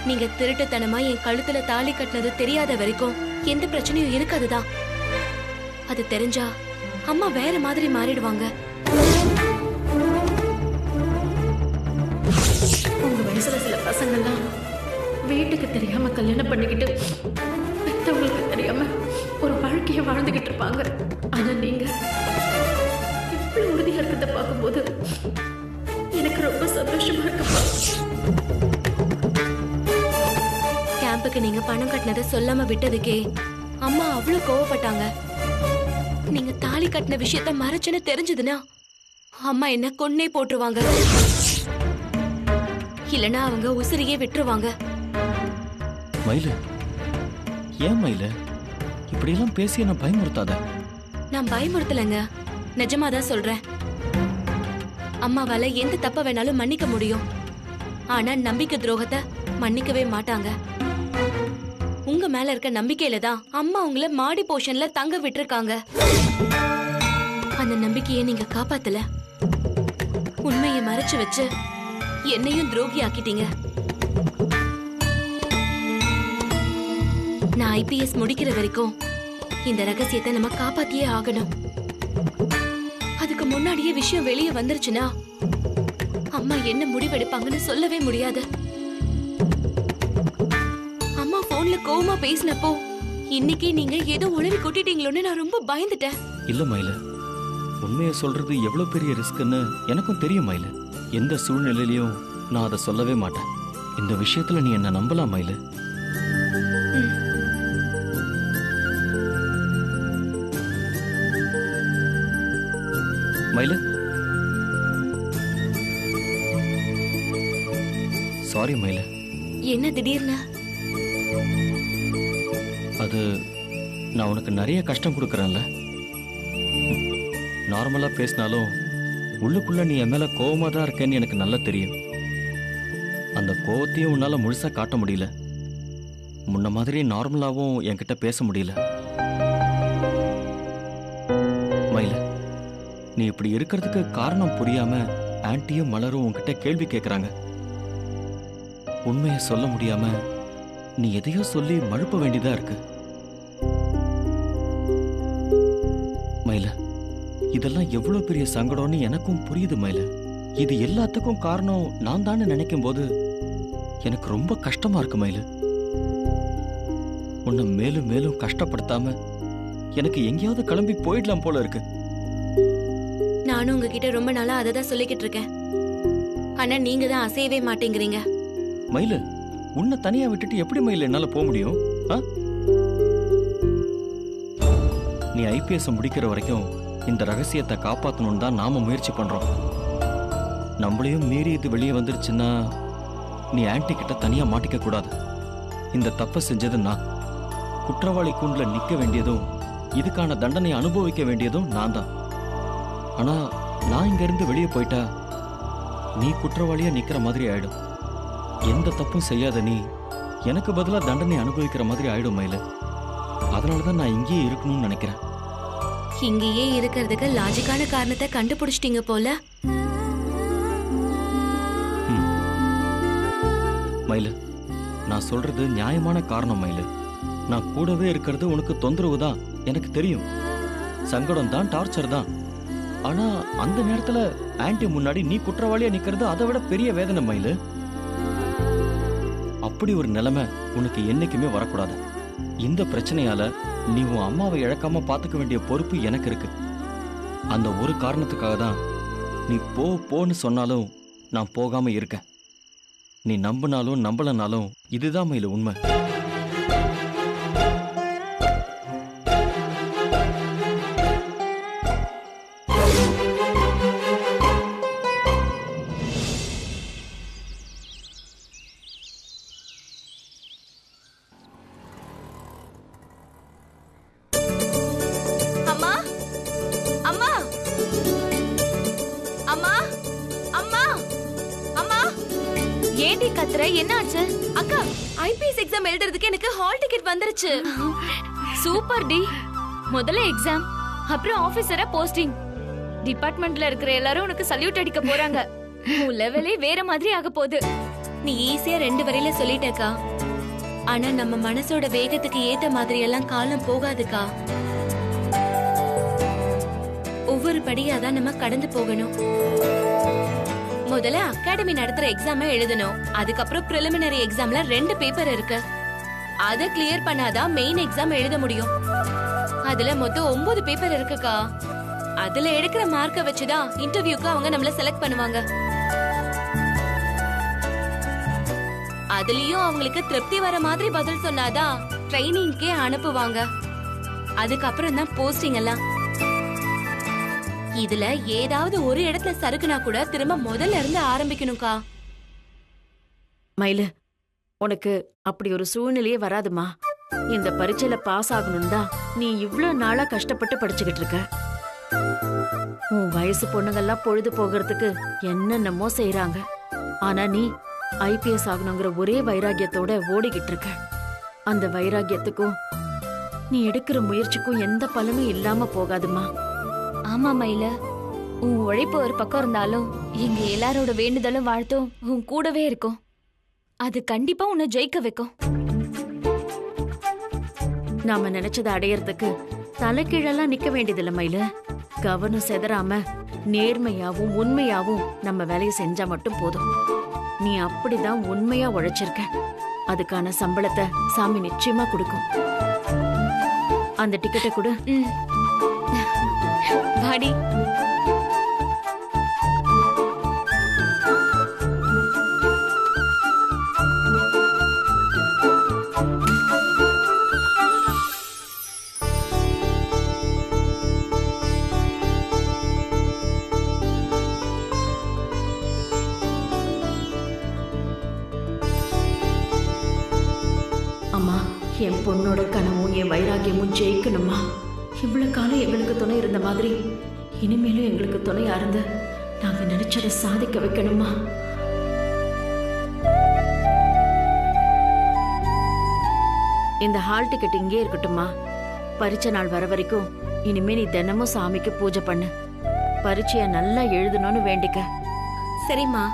நீங்க திருட்டுத்தனமா என் கழுத்துல தாலி கட்டினது தெரியாத வரைக்கும் எந்த பிரச்சனையும் இருக்காதுதான். அது தெரிஞ்சா அம்மா வேற மாதிரி மாறிடுவாங்க. உங்க வயசுல சில பசங்கள்லாம் வீட்டுக்கு தெரியாம கல்யாணம் பண்ணிக்கிட்டு பெத்தவங்களுக்கு தெரியாம ஒரு வாழ்க்கைய வாழ்ந்துகிட்டு இருப்பாங்க. ஆனா நீங்க இவ்வளவு உறுதியா இருக்கிறத பார்க்கும்போது எனக்கு ரொம்ப சந்தோஷமா இருக்குப்பா. கேம்புக்கு நீங்க பணம் கட்டினதை சொல்லாம விட்டதுக்கே அம்மா அவ்வளவு கோவப்பட்டாங்க. நீங்க தாலி கட்டின விஷயத்த மறைச்சுன்னு தெரிஞ்சதுன்னா அம்மா என்ன கொன்னே போட்டுருவாங்க. இல்லனா அவங்க உசிரியே விட்டுருவாங்க. மயிலு, ஏன் மயிலு இப்படி எல்லாம் பேசி என்ன பயமுறுத்தாத. நான் பயமுறுத்தலைங்க, நிஜமாதான் சொல்றேன். அம்மாவால எந்த தப்ப வேணாலும் மன்னிக்க முடியும். ஆனா நம்பிக்கை துரோகத்தை மன்னிக்கவே மாட்டாங்க. உங்க மேல இருக்க நம்பிக்கையில தான் அம்மா உங்களை மாடி போஷன்ல தங்க விட்டுருக்காங்க. அந்த நம்பிக்கையை நீங்க காப்பாத்தல. உண்மையை மறைச்சு வச்சு என்னையும் துரோகி ஆக்கிட்டீங்க. நான் IPS முடிக்கிற வரைக்கும் இந்த ரகசியத்தை நம்ம காப்பாத்தியே ஆகணும். அதுக்கு முன்னாடியே விஷயம் வெளியே வந்துருச்சுன்னா அம்மா என்ன முடிவெடுப்பாங்கன்னு சொல்லவே முடியாது. அம்மா போன்ல கோவமா பேசினப்போ இன்னைக்கு நீங்க ஏதோ உளறி கொட்டிட்டீங்களோன்னு நான் ரொம்ப பயந்துட்டேன். இல்ல மயிலு, உண்மையை சொல்றது எவ்வளவு பெரிய ரிஸ்க்னு எனக்கும் தெரியும் மயிலு. எந்த சூழ்நிலையிலையும் நான் அதை சொல்லவே மாட்டேன். இந்த விஷயத்துல நீ என்ன நம்பலாம் மயிலு. மயிலு, சாரி மயிலு. என்ன திடீர்னு? அது நான் உனக்கு நிறைய கஷ்டம் கொடுக்கறேன்ல. நார்மலா பேசினாலும் உள்ளுக்குள்ள நீ என் மேல கோவமா தான் இருக்கேன்னு எனக்கு நல்லா தெரியும். அந்த கோவத்தையும் உன்னால முழுசா காட்ட முடியல. முன்ன மாதிரி நார்மலாவும் என்கிட்ட பேச முடியல. மயில, நீ இப்படி இருக்கிறதுக்கு காரணம் புரியாம ஆன்ட்டியும் மலரும் உன்கிட்ட கேள்வி கேட்கறாங்க. உண்மையை சொல்ல முடியாம நீ எதையோ சொல்லி மழுப்ப வேண்டியதா இருக்கு. மயில, இதெல்லாம் எவ்வளவு பெரிய சங்கடம்னு எனக்கும் புரியுது மயில. இது எல்லாத்துக்கும் காரணம் நான் தான் நினைக்கும் போது எனக்கு ரொம்ப கஷ்டமா இருக்கு மயில. உன்னை மேலும் மேலும் கஷ்டப்படுத்தாம எனக்கு எங்கேயாவது கிளம்பி போயிடலாம் போல இருக்கு. நானும் உங்ககிட்ட ரொம்ப நாளா அதை தான் சொல்லிக்கிட்டு இருக்கேன். ஆனா நீங்க தான் அசையவே மாட்டேங்கிறீங்க. மயில, உன்னை தனியா விட்டுட்டு எப்படி மயில என்னால போக முடியும்? நீ IPS முடிக்கிற வரைக்கும் இந்த ரகசியத்தை காப்பாற்றணும்னு தான் நாம முயற்சி பண்றோம். நம்மளையும் மீறி இது வெளியே வந்துருச்சுன்னா நீ ஆன்ட்டி கிட்ட தனியா மாட்டிக்க கூடாது. இந்த தப்பை செஞ்சது நான். குற்றவாளி கூண்டுல நிக்க வேண்டியதும் இதுக்கான தண்டனை அனுபவிக்க வேண்டியதும் நான் தான். ஆனா நான் இங்க இருந்து வெளியே போயிட்டா நீ குற்றவாளியா நிக்கிற மாதிரி ஆயிடும். எந்த தப்பும் செய்யாத நீ எனக்கு பதிலா தண்டனை அனுபவிக்கிற மாதிரி ஆயிடும் மயில. அதனாலதான் நான் இங்கேயே இருக்கணும்னு நினைக்கிறேன். இங்கேயே இருக்கிறதுக்கு லாஜிக்கான காரணத்தை கண்டுபிடிச்சிட்டீங்க போல. மயில, நான் சொல்றது நியாயமான காரணம் மயில. நான் கூடவே இருக்கிறது உனக்கு தொந்தரவு தான், எனக்கு தெரியும். சங்கடம் தான், டார்ச்சர் தான். ஆனா அந்த நேரத்துல ஆன்ட்டி முன்னாடி நீ குற்றவாளியா நிக்கிறது அதை விட பெரிய வேதனை மயில. அப்படி ஒரு நிலைமை உனக்கு என்னைக்குமே வரக்கூடாது. இந்த பிரச்சனையால நீ உன் அம்மாவை இழக்காம பாத்துக்க வேண்டிய பொறுப்பு எனக்கு இருக்கு. அந்த ஒரு காரணத்துக்காக தான் நீ போன்னு சொன்னாலும் நான் போகாம இருக்கேன். நீ நம்பினாலும் நம்பலனாலும் இதுதான் மயில உண்மை. ஏண்டி கத்துற? என்ன ஆச்சு? அக்கா, IPS எக்ஸாம் எழுதுறதுக்கு எனக்கு ஹால் டிக்கெட் வந்துருச்சு. சூப்பர் டி. முதல்ல எக்ஸாம், அப்புறம் ஆபீசரா போஸ்டிங். டிபார்ட்மெண்ட்ல இருக்கிற எல்லாரும் உனக்கு சல்யூட் அடிக்க போறாங்க. உன் லெவலே வேற மாதிரி ஆக போகுது. நீ ஈஸியா 2 வரையில சொல்லிட்டக்கா. ஆனா நம்ம மனசோட வேகத்துக்கு ஏத்த மாதிரி எல்லாம் காலம் போகாதுக்கா. ஒவ்வொரு படியா தான் நம்ம கடந்து போகணும். முதல்ல அகாடமி நடத்துற எக்ஸாம எழுதணும். அதுக்கப்புறம் பிரிலிமினரி எக்ஸாம்ல 2 பேப்பர் இருக்கு. அத கிளியர் பண்ணாதான் மெயின் எக்ஸாம் எழுத முடியும். அதுல மொத்தம் 9 பேப்பர் இருக்குக்கா. அதுல எடுக்கிற மார்க்க வச்சுதான் இன்டர்வியூக்கு அவங்க நம்மள செலக்ட் பண்ணுவாங்க. அதுலயும் அவங்களுக்கு திருப்தி வர மாதிரி பதில் சொன்னாதான் ட்ரைனிங்க்கே அனுப்புவாங்க. அதுக்கப்புறம் தான் போஸ்டிங் எல்லாம். இதுல ஏதாவது ஒரு இடத்துல சறுக்குனா கூட திரும்ப முதல்ல இருந்து ஆரம்பிக்கணும்க்கா. மயிலு, உனக்கு அப்படி ஒரு சூழ்நிலையே வராதுமா. இந்த பரீட்சையில பாஸ் ஆகணும் தான் நீ இவ்ளோ நாளா கஷ்டப்பட்டு படிச்சுக்கிட்டு இருக்க. உன் வயசு பொண்ணுங்கெல்லாம் பொழுது போகிறதுக்கு என்னென்னமோ செய்யறாங்க. ஆனா நீ ஐபிஎஸ் ஆகணுங்கிற ஒரே வைராகியத்தோட ஓடிக்கிட்டு இருக்க. அந்த வைராகியத்துக்கும் நீ எடுக்கிற முயற்சிக்கும் எந்த பலனும் இல்லாம போகாதுமா. ஆமா மயில, உன் உழைப்பு ஒரு பக்கம் இருந்தாலும் எங்க எல்லாரோட வேண்டுதலும் வாழ்த்தும் உன் கூடவே இருக்கும். அது கண்டிப்பா உன்னை ஜெயிக்க வைக்கும். நாம நினைச்சதை அடையறதுக்கு தலைகீழெல்லாம் நிக்க வேண்டியதில்ல மயில. கவனம் செதறாம நேர்மையாவும் உண்மையாவும் நம்ம வேலையை செஞ்சா மட்டும் போதும். நீ அப்படிதான் உண்மையா உழைச்சிருக்க. அதுக்கான சம்பளத்தை சாமி நிச்சயமா கொடுக்கும். அந்த டிக்கெட்டை கொடு. வாடி. அம்மா, என் பொண்ணோட கனவும் என் வைராகியமும் ஜெயிக்கணுமா. இவ்வளவு காலம் எங்களுக்கு துணை இருந்த மாதிரி இனிமேலும் எங்களுக்கு துணையா இருந்து நாங்க நினைச்சதை சாதிக்க வைக்கணுமா. இந்த ஹால் டிக்கெட் இங்கே இருக்கட்டுமா. பரீட்சை நாள் வர வரைக்கும் இனிமே நீ தினமும் சாமிக்கு பூஜை பண்ணு. பரீட்சைய நல்லா எழுதணும்னு வேண்டிக்க. சரிம்மா.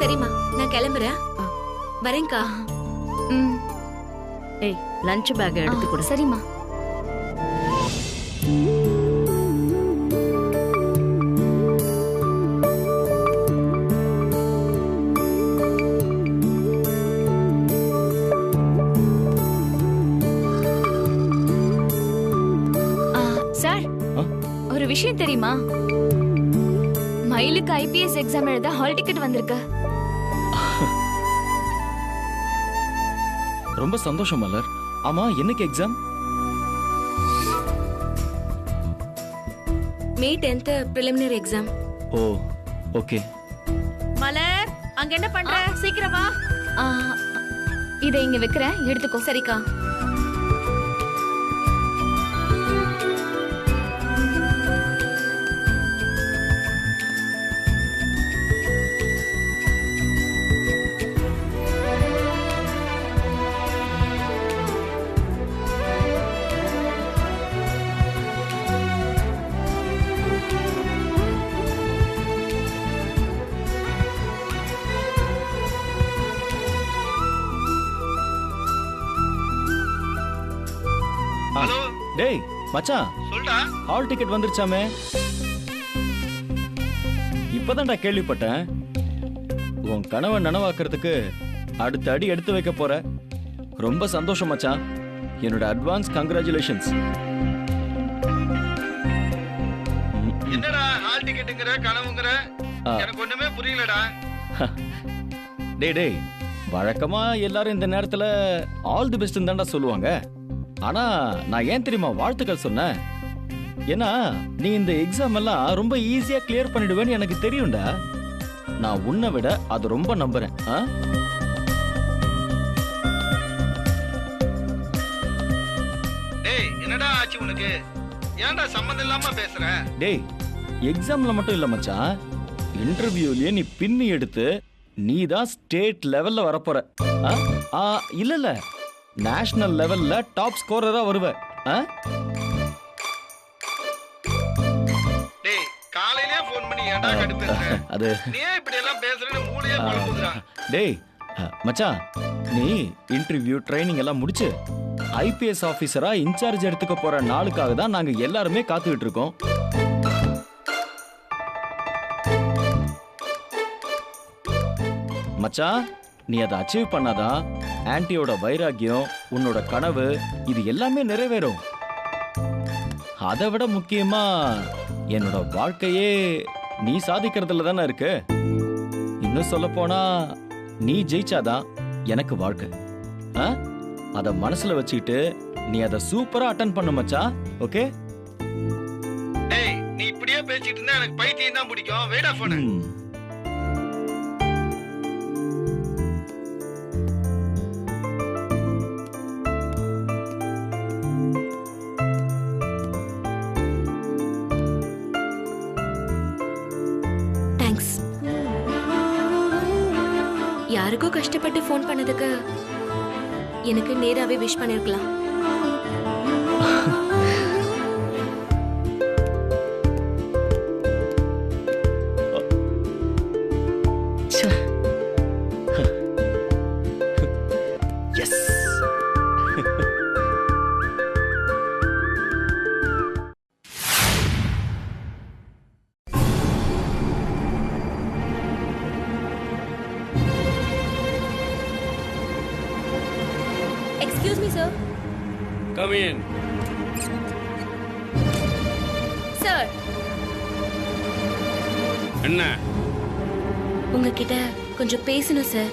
சரிம்மா, நான் கிளம்புறேன். வரேன்க்கா. ஏய், லஞ்ச் பேக் எடுத்து கொடு. சரிம்மா. சார், ஒரு விஷயம் தெரியுமா? மயிலுக்கு ஐபிஎஸ் எக்ஸாம் எழுத ஹால் டிக்கெட் வந்திருக்கு. ரொம்ப சந்தோஷம் மலர். ஆமா, என்னைக்கு எக்ஸாம்? மே 10th பிரிலிமினரி எக்ஸாம். ஓ, ஓகே. மலர், அங்க என்ன பண்ற? சீக்கிரம் வா. இதை இங்க வைக்கிறேன், எடுத்துக்கோ. சரிக்கா. ஹலோ டேய் மச்சான், சொல்டா. Hall ticket வந்துருச்சாமே. இப்பதான்டா கேள்விப்பட்டேன். உன் கனவை நனவாக்குறதுக்கு அடுத்த அடி எடுத்து வைக்க போற. ரொம்ப சந்தோஷம் மச்சான். என்னோட அட்வான்ஸ் கங்க்ராச்சுலேஷன்ஸ். என்னடா ஹால் டிக்கெட்டுங்கற கனவுங்கற? எனக்கு ஒண்ணுமே புரியலடா. டேய் டேய், வழக்கமா எல்லாரும் இந்த நேரத்துல ஆல் தி பெஸ்ட் தான்டா சொல்லுவாங்க. ஆனா நான் ஏன் தெரியுமா வாழ்த்துக்கள் சொன்னேன்? ஏன்னா நீ இந்த எக்ஸாம் எல்லாம் ரொம்ப ஈஸியா கிளியர் பண்ணிடுவேன்னு எனக்கு தெரியும்டா. நான் உன்னை விட அது ரொம்ப நம்புறேன். ஆச்சு உனக்கு? ஏன்டா சம்மந்தம் இல்லாம பேசுற? டேய், எக்ஸாம்ல மட்டும் இல்ல மச்சான், இன்டர்வியூலயே நீ பின்னி எடுத்து நீ தான் ஸ்டேட் லெவல்ல வரப்போற. இல்ல இல்ல, நேஷனல் லெவல்ல டாப் ஸ்கோரரா வருவ. டேய், காலையிலே ஃபோன் பண்ணி ஏன்டா கடுப்பேத்துற? அது நீ ஏன் இப்படி எல்லாம் பேசுறேன்னு மூளையே குழப்புதுடா. டேய் மச்சான், நீ இன்டர்வியூ ட்ரைனிங் எல்லாம் முடிச்சு ஐபிஎஸ் ஆபீசரா இன்சார்ஜ் எடுத்துக்க போற நாளுக்காக தான் நாங்க எல்லாருமே காத்துக்கிட்டு இருக்கோம். மச்சான், நீ அதை அச்சீவ் பண்ணாதான் ஆன்ட்டியோட வைராக்கியம், உன்னோட கனவு இது எல்லாமே நிறைவேறும். அதை விட முக்கியமா என்னோட வாழ்க்கையே நீ சாதிக்கிறதுல தானே இருக்கு. இன்னும் சொல்ல போனா நீ ஜெயிச்சாதான் எனக்கு வாழ்க்கை. அத மனசுல வச்சுக்கிட்டு நீ அதை சூப்பரா அட்டெண்ட் பண்ண மச்சான். ஓகே? டேய், நீ இப்படியே பேசிட்டு இருந்தா எனக்கு பைத்தியம் தான் பிடிக்கும். வெயிட் ஆஃப் பண்ணு. தேங்க்ஸ். யாருக்கோ கஷ்டப்பட்டு ஃபோன் பண்ணதுக்கு எனக்கு நேராவே விஷ் பண்ணிருக்கலாம். Excuse me, sir. Come in. Sir. என்ன? உங்ககிட்ட கொஞ்சம் பேசணும் சார்.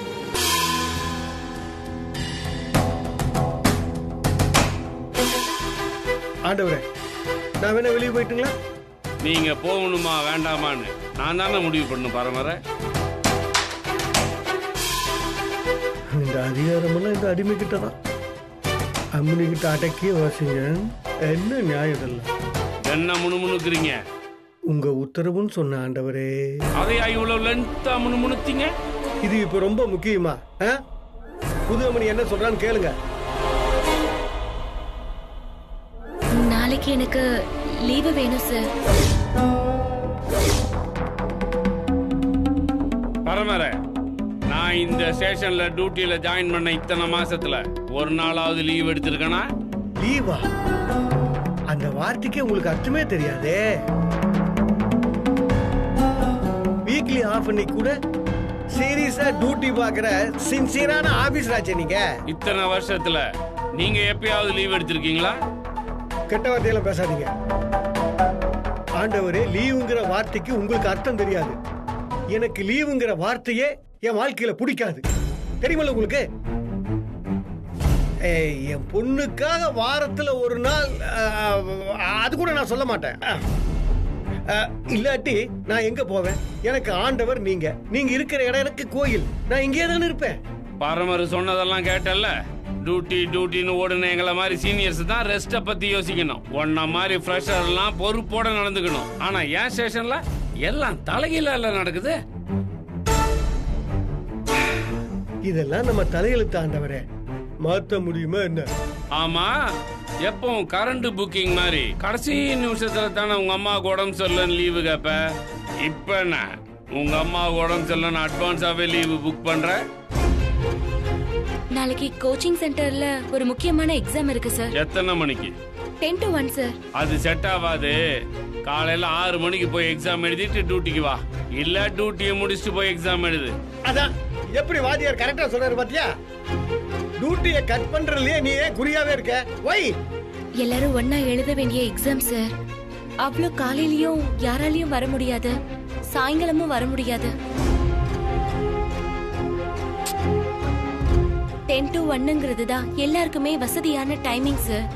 ஆண்டவரே, நான் வேணா வெளியே போயிட்டுங்களா? நீங்க போகணுமா வேண்டாமான்னு நான் தானே முடிவு பண்ணணும். பரமர இந்த அதிகாரமெல்லாம் இந்த அடிமை கிட்ட தான். அம்மனி கிட்ட அடக்கியே வாசிங்க. என்ன நியாயம் இதெல்லாம்? என்ன முணுமுணுக்குறீங்க? உங்க உத்தரவுன்னு சொன்ன ஆண்டவரே. அதையா இவ்வளவு லென்த்தா முணுமுணுத்தீங்க? இது இப்ப ரொம்ப முக்கியமா? புது அம்மனி என்ன சொல்றான்னு கேளுங்க. நாளைக்கு எனக்கு லீவு வேணும் சார். பரமர, நான் இந்த ஸ்டேஷன்ல டியூட்டியில ஜாயின் பண்ண இத்தனை மாசத்துல ஒரு நாளாவது லீவ் எடுத்திருக்கேனா? லீவா? அந்த வார்த்தைக்கே உங்களுக்கு அர்த்தமே தெரியாதே. வீக்லி ஆஃப் அன்னைக்கு கூட சீரியஸா டியூட்டி பாக்குற சின்சியரான ஆபீசர் ஆச்சு நீங்க. இத்தனை வருஷத்துல நீங்க எப்பயாவது லீவ் எடுத்திருக்கீங்களா? கெட்ட வார்த்தையெல்லாம் பேசாதீங்க. ஆண்டவரே, லீவுங்கிற வார்த்தைக்கு உங்களுக்கு அர்த்தம் தெரியாது. எனக்கு லீவுங்கிற வார்த்தையே என் வாழ்க்கையில பிடிக்காது. தெரியுமில்ல உங்களுக்கு? என் பொண்ணுக்காக வாரத்துல ஒரு நாள், அது கூட நான் சொல்ல மாட்டேன். இல்லாட்டி நான் எங்க போவேன்? எனக்கு ஆண்டவர் நீங்க. நீங்க இருக்கிற இடம் எனக்கு கோயில். நான் இங்கே தானே இருப்பேன். பரமர் சொன்னதெல்லாம் கேட்டல்ல? டியூட்டி டியூட்டின்னு ஓடுன எங்களை மாதிரி சீனியர்ஸ் தான் ரெஸ்ட பத்தி யோசிக்கணும். ஒன்ன மாதிரி ஃப்ரெஷர் எல்லாம் பொறுப்போட நடந்துக்கணும். ஆனா என் ஸ்டேஷன்ல எல்லாம் தலைகீழ நடக்குது. இதெல்லாம் நம்ம தலையெழுத்து ஆண்டவரே. மாத்த முடியுமா என்ன? ஆமா, எப்பவும் கரண்ட் புக்கிங் மாதிரி கடைசி நிமிஷத்துல தானே உங்க அம்மாவுக்கு உடம்பு சொல்லன்னு லீவு கேப்ப. இப்ப என்ன உங்க அம்மாவுக்கு உடம்பு சொல்லன்னு அட்வான்ஸாவே லீவு புக் பண்ற? நாளைக்கு கோச்சிங் சென்டர்ல ஒரு முக்கியமான எக்ஸாம் இருக்கு சார். எத்தனை மணிக்கு? 10 to 1 சார். அது செட் ஆகாது. காலையில 6 மணிக்கு போய் எக்ஸாம் எழுதிட்டு டியூட்டிக்கு வா. இல்ல டியூட்டியை முடிச்சுட்டு போய் எக்ஸாம் எழுது. அதான் எப்படி வாத்தியார் கரெக்டா சொல்றாரு பாத்தியா? டியூட்டியை கட் பண்றதுலயே நீ ஏன் குறியாவே இருக்க? வை எல்லாரும் ஒன்னா எழுத வேண்டிய எக்ஸாம் சார். அவ்வளோ காலையிலயும் யாராலையும் வர முடியாது, சாயங்காலமும் வர முடியாது. 10 to 1ங்கிறது தான் எல்லாருக்குமே வசதியான டைமிங் சார்.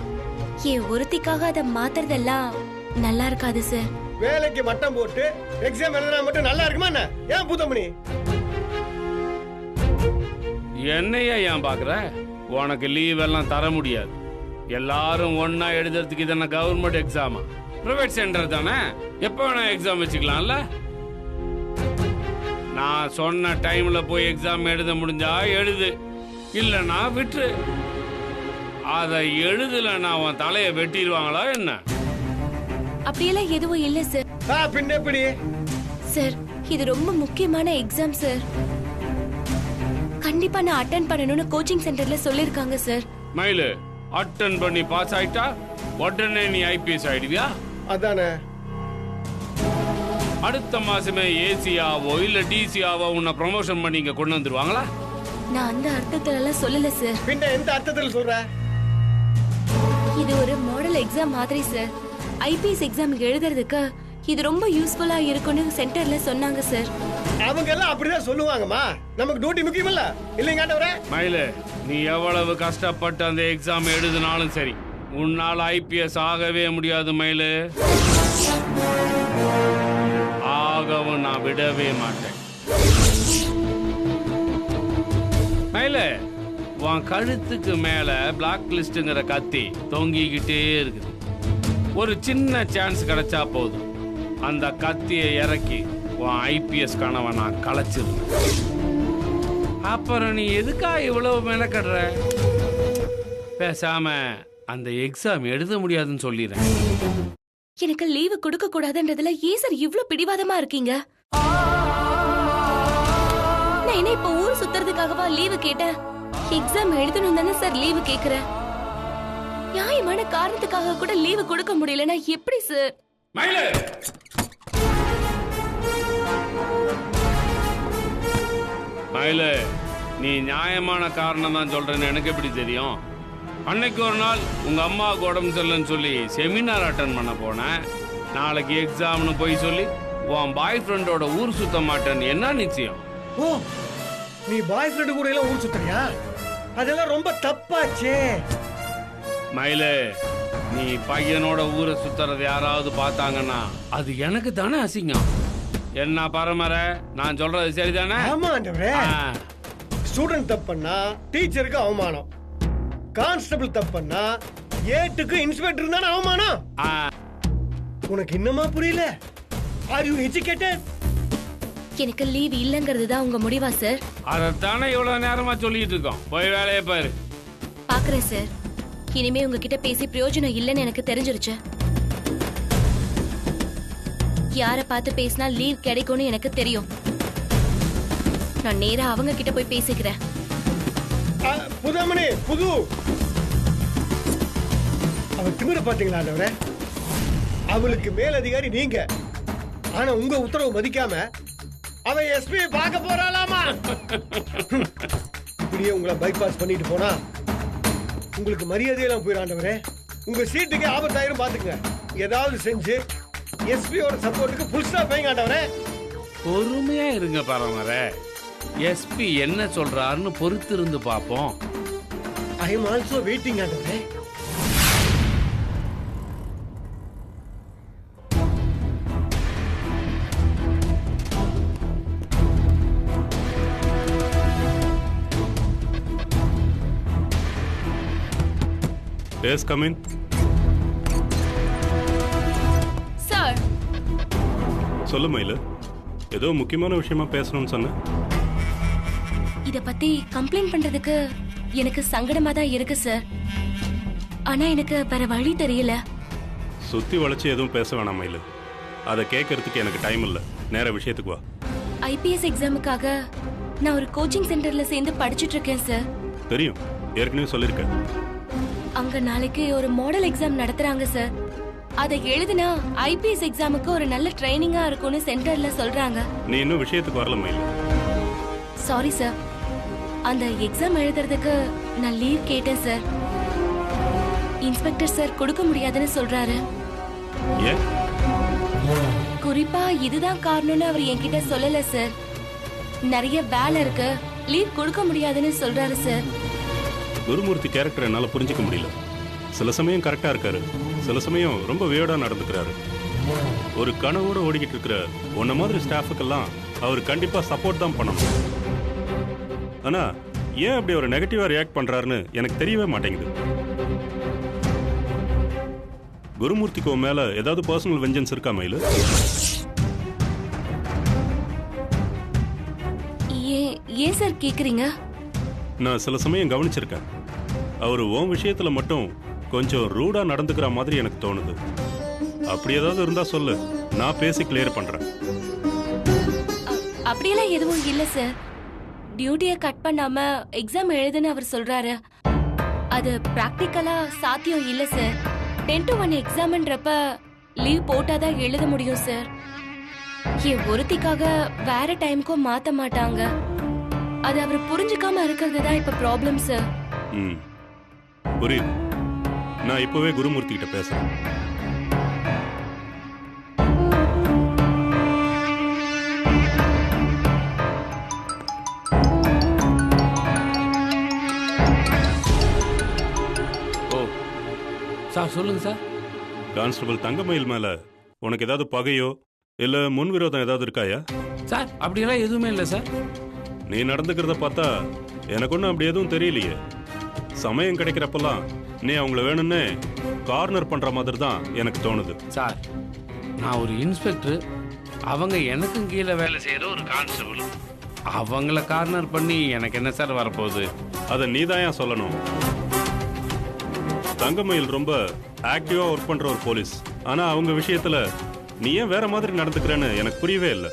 ஏன் ஒருத்திக்காக அதை மாத்துறதெல்லாம் நல்லா இருக்காது சார். வேலைக்கு மட்டம் போட்டு எக்ஸாம் எழுதுனா மட்டும் நல்லா இருக்குமா என்ன? ஏன் பூதமணி என்னையா ஏன் பாக்குற? உனக்கு லீவ் எல்லாம் தர முடியாது. எல்லாரும் ஒன்னா எழுதுறதுக்கு இது என்ன கவர்மெண்ட் எக்ஸாமா? பிரைவேட் சென்டர் தானே, எப்போ வேணா எக்ஸாம் வச்சுக்கலாம்ல. நான் சொன்ன டைம்ல போய் எக்ஸாம் எழுத முடிஞ்சா எழுது, இல்லைன்னா விட்டுரு. அதை எழுதலைன்னா அவன் தலையை வெட்டிடுவாங்களா என்ன? அப்படியெல்லாம் எதுவும் இல்ல சார். பின்ன எப்படி சார், இது ரொம்ப முக்கியமான எக்ஸாம் சார். கண்டிப்பா நான் அட்டெண்ட் பண்ணணும்னு கோச்சிங் சென்டர்ல சொல்லிருக்காங்க சார். மயிலு, அட்டெண்ட் பண்ணி பாஸ் ஆயிட்டா உடனே நீ ஐபிஎஸ் ஆயிடுவியா? அதானே. அடுத்த மாசமே ஏசியாவோ இல்ல டிசியாவோ உன்னை ப்ரமோஷன் பண்ணி இங்க கொண்டு வந்துருவாங்களா? நான் அந்த அர்த்தத்துல எல்லாம் சொல்லல சார். பின்ன எந்த அர்த்தத்தில் சொல்ற? இது ஒரு மாடல் எக்ஸாம் மாதிரி சார். ஐபிஎஸ் எக்ஸாம் எழுதுறதுக்கு இது ரொம்ப யூஸ்ஃபுல்லா இருக்கும்னு சென்டர்ல சொன்னாங்க சார். அவங்க எல்லாம் அப்படிதான் சொல்லுவாங்கம்மா. நமக்கு டியூட்டி முக்கியம் இல்ல இல்லைங்கடவரே. மயிலு, நீ எவ்வளவு கஷ்டப்பட்டு அந்த எக்ஸாம் எழுதினாலும் சரி, உன்னால் ஐபிஎஸ் ஆகவே முடியாது மயிலு. ஆகவும் நான் விடவே மாட்டேன். மயிலு, உன் கழுத்துக்கு மேல பிளாக் லிஸ்ட்ங்கிற கத்தி தொங்கிக்கிட்டே இருக்குது. ஒரு சின்ன சான்ஸ் கிடைச்சா போதும், அந்த கத்தியை இறக்கி உன் ஐபிஎஸ் கனவை நான் கலைச்சிருந்தேன். அப்புறம் நீ எதுக்கா இவ்வளவு மெனக்கடுற? பேசாம அந்த எக்ஸாம் எழுத முடியாதுன்னு சொல்லிடுறேன். எனக்கு லீவு கொடுக்க கூடாதுன்றதுல ஏன் சார் இவ்ளோ பிடிவாதமா இருக்கீங்க? நான் என்ன இப்ப ஊர் சுத்துறதுக்காகவா லீவு கேட்டேன்? எக்ஸாம் எழுதணும் தானே சார் லீவு கேக்குறேன். நியாயமான காரணத்துக்காக கூட லீவு கொடுக்க முடியலன்னா எப்படி சார்? மயிலு, மயிலு, நீ நியாயமான காரணம் தான் சொல்றேன்னு எனக்கு எப்படி தெரியும்? அன்னைக்கு ஒரு நாள் உங்க அம்மாவுக்கு உடம்பு சரியில்லைன்னு சொல்லி செமினார் அட்டன் பண்ண போனேன். நாளைக்கு எக்ஸாம்னு போய் சொல்லி உன் பாய் ஃப்ரெண்டோட ஊர் சுத்த மாட்டேன்னு என்ன நிச்சயம்? ஓ, நீ பாய் ஃப்ரெண்டு கூட எல்லாம் ஊர் சுத்தறியா? அதெல்லாம் ரொம்ப தப்பாச்சே. மயிலு, நீ பையனோட ஊரை சுத்துறது யாராவது பார்த்தாங்கன்னா அது எனக்கு தானே அசிங்கம். என்ன பரமரை, நான் சொல்றது சரிதானே? ஆமா ஆண்டவரே. ஸ்டூடெண்ட் தப்புன்னா டீச்சருக்கு அவமானம், கான்ஸ்டபிள் தப்புன்னா ஏட்டுக்கு இன்ஸ்பெக்டர் தானே அவமானம். உனக்கு இன்னமா புரியல? Are you educated? எனக்கு லீவ் இல்லங்கிறது தான் உங்க முடிவா சார்? அதைத்தானே இவ்வளவு நேரமா சொல்லிட்டு இருக்கோம். போய் வேலையை பாரு. பாக்குறேன் சார். இனிமே உங்ககிட்ட பேசி பிரயோஜனம் இல்லைன்னு எனக்கு தெரிஞ்சிருச்சு. யார பார்த்து பேசினா லீவ் கிடைக்கும்னு எனக்கு தெரியும். நான் நேரா அவங்க கிட்ட போய் பேசிக்கிறேன். புதுமணி, புது அவ திமிர பாத்தீங்களா ஆண்டவரே? அவளுக்கு மேல் அதிகாரி நீங்க, ஆனா உங்க உத்தரவு மதிக்காம அவ எஸ்பி பார்க்க போறாளாமா. இப்படியே உங்களை பைபாஸ் பண்ணிட்டு போனா உங்களுக்கு மரியாதையெல்லாம் போயிடாண்டவரே. உங்க சீட்டுக்கு ஆபத்தாயிரும் பாத்துங்க. ஏதாவது செஞ்சு எஸ்பியோட சப்போர்ட்டுக்கு புல் ஸ்டாப் வைங்க ஆண்டவரே. பொறுமையா இருங்க பரமரை. எஸ்பி என்ன சொல்றாருன்னு பொறுத்து இருந்து பாப்போம். ஐ எம் ஆல்சோ வெயிட்டிங் ஆண்டவரே. Yes, come in. சார், சொல்லு மயிலு, ஏதோ முக்கியமான விஷயமா பேசணும்னு சொன்ன. இத பத்தி கம்ப்ளைண்ட் பண்றதுக்கு எனக்கு சங்கடமா தான் இருக்கு சார். ஆனா எனக்கு வேற வழி தெரியல. சுத்தி வளைச்சு எதுவும் பேச வேணாம் மயிலு. அதை கேட்கறதுக்கு எனக்கு டைம் இல்லை. நேர விஷயத்துக்கு வா. ஐபிஎஸ் எக்ஸாமுக்காக நான் ஒரு கோச்சிங் சென்டர்ல சேர்ந்து படிச்சிட்டு இருக்கேன் சார். தெரியும், ஏற்கனவே சொல்லியிருக்கேன். அங்க நாளைக்கு ஒரு மாடல் எக்ஸாம் நடத்துறாங்க சார். அதை எழுதினா ஐபிஎஸ் எக்ஸாமுக்கு ஒரு நல்ல ட்ரைனிங்கா இருக்கும்னு சென்டர்ல சொல்றாங்க. நீ இன்னும் விஷயத்துக்கு வரல மயிலு. Sorry sir. அந்த எக்ஸாம் எழுதுறதுக்கு நான் லீவ் கேட்டேன் சார். இன்ஸ்பெக்டர் சார் கொடுக்க முடியாதுன்னு சொல்றாரு. ஏன்? குறிப்பா இதுதான் காரணம்னு அவர் என்கிட்ட சொல்லல சார். நிறைய வேலை இருக்கு, லீவ் கொடுக்க முடியாதுன்னு சொல்றாரு சார். குருமூர்த்தி கேரக்டர் என்னால புரிஞ்சுக்க முடியல. சில சமயம் கரெக்டா இருக்காரு, சில சமயம் ரொம்ப வியர்டா நடந்துக்கிறாரு. ஒரு கனவோட ஓடிக்கிட்டு இருக்கிற உன்ன மாதிரி ஸ்டாஃபுக்கெல்லாம் அவர் கண்டிப்பா சப்போர்ட் தான் பண்ணணும். ஆனா ஏன் அப்படி ஒரு நெகட்டிவா ரியாக்ட் பண்றாருன்னு எனக்கு தெரியவே மாட்டேங்குது. குருமூர்த்திக்கு உன் மேல ஏதாவது பர்சனல் வெஞ்சன்ஸ் இருக்கா மயிலு? ஏன் சார் கேக்குறீங்க? நான் சில சமயம் கவனிச்சிருக்கேன். அவர் உன் விஷயத்துல மட்டும் கொஞ்சம் ரூடா நடந்துக்கிற மாதிரி எனக்கு தோணுது. அப்படி ஏதாவது இருந்தா சொல்லு, நான் பேசி கிளியர் பண்றேன். அப்படியெல்லாம் எதுவும் இல்ல சார். டியூட்டியை கட் பண்ணாம எக்ஸாம் எழுதுன்னு அவர் சொல்றாரு. அது பிராக்டிக்கலா சாத்தியம் இல்ல சார். 10 to 1 எக்ஸாம்ன்றப்ப லீவ் போட்டாதான் எழுத முடியும் சார். என் ஒருத்திக்காக வேற டைமுக்கும் மாத்த மாட்டாங்க. அது அவர் புரிஞ்சுக்காம இருக்கிறது தான் இப்ப ப்ராப்ளம் சார். புரியுது. நான் இப்பவே குருமூர்த்தி கிட்ட பேசுறேன். சார் சொல்லுங்க சார். கான்ஸ்டபிள் தங்கமயில் மேல உனக்கு ஏதாவது பகையோ இல்ல முன்விரோதம் ஏதாவது இருக்காயா? சார் அப்படியெல்லாம் எதுவுமே இல்லை சார். நீ நடந்துக்கிறத பார்த்தா எனக்கு ஒன்றும் அப்படி எதுவும் தெரியலையே. சமயம் கிடைக்கிறப்பெல்லாம் நீ அவங்கள வேணும்னு கார்னர் பண்ற மாதிரி தான் எனக்கு தோணுது. சார் நான் ஒரு இன்ஸ்பெக்டர், அவங்க எனக்கும் கீழே வேலை செய்யற ஒரு கான்ஸ்டபிள். அவங்கள கார்னர் பண்ணி எனக்கு என்ன சார் வரப்போகுது? அதை நீ தான் சொல்லணும். தங்கமயில் ரொம்ப ஆக்டிவா ஒர்க் பண்ற ஒரு போலீஸ். ஆனா அவங்க விஷயத்துல நீ ஏன் வேற மாதிரி நடந்துக்கிறேன்னு எனக்கு புரியவே இல்லை.